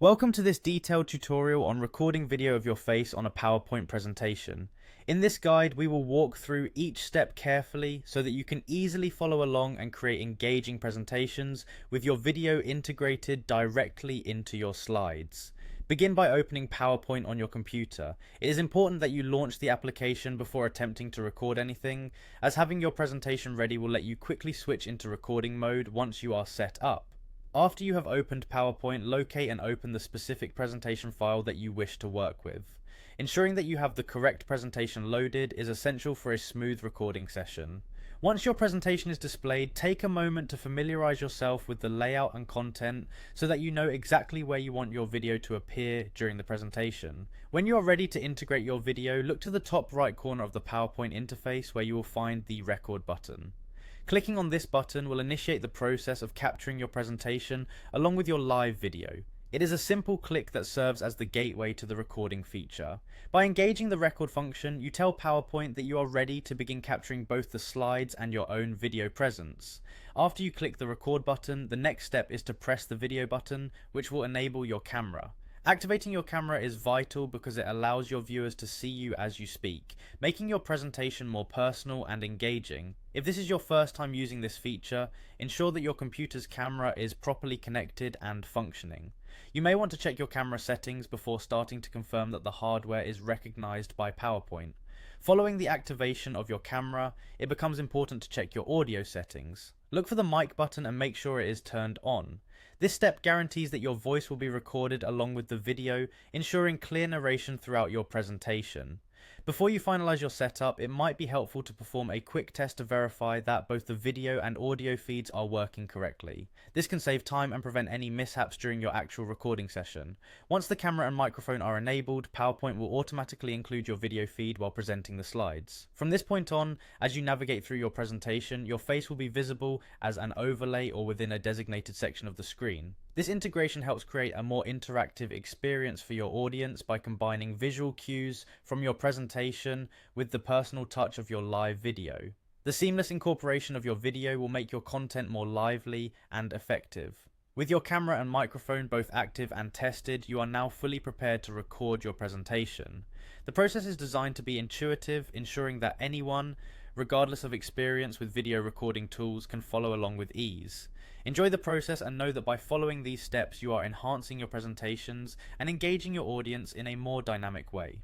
Welcome to this detailed tutorial on recording video of your face on a PowerPoint presentation. In this guide, we will walk through each step carefully so that you can easily follow along and create engaging presentations with your video integrated directly into your slides. Begin by opening PowerPoint on your computer. It is important that you launch the application before attempting to record anything, as having your presentation ready will let you quickly switch into recording mode once you are set up. After you have opened PowerPoint, locate and open the specific presentation file that you wish to work with. Ensuring that you have the correct presentation loaded is essential for a smooth recording session. Once your presentation is displayed, take a moment to familiarize yourself with the layout and content so that you know exactly where you want your video to appear during the presentation. When you are ready to integrate your video, look to the top right corner of the PowerPoint interface where you will find the record button. Clicking on this button will initiate the process of capturing your presentation along with your live video. It is a simple click that serves as the gateway to the recording feature. By engaging the record function, you tell PowerPoint that you are ready to begin capturing both the slides and your own video presence. After you click the record button, the next step is to press the video button, which will enable your camera. Activating your camera is vital because it allows your viewers to see you as you speak, making your presentation more personal and engaging. If this is your first time using this feature, ensure that your computer's camera is properly connected and functioning. You may want to check your camera settings before starting to confirm that the hardware is recognized by PowerPoint. Following the activation of your camera, it becomes important to check your audio settings. Look for the mic button and make sure it is turned on. This step guarantees that your voice will be recorded along with the video, ensuring clear narration throughout your presentation. Before you finalize your setup, it might be helpful to perform a quick test to verify that both the video and audio feeds are working correctly. This can save time and prevent any mishaps during your actual recording session. Once the camera and microphone are enabled, PowerPoint will automatically include your video feed while presenting the slides. From this point on, as you navigate through your presentation, your face will be visible as an overlay or within a designated section of the screen. This integration helps create a more interactive experience for your audience by combining visual cues from your presentation with the personal touch of your live video. The seamless incorporation of your video will make your content more lively and effective. With your camera and microphone both active and tested, you are now fully prepared to record your presentation. The process is designed to be intuitive, ensuring that anyone, regardless of experience with video recording tools, can follow along with ease. Enjoy the process and know that by following these steps you are enhancing your presentations and engaging your audience in a more dynamic way.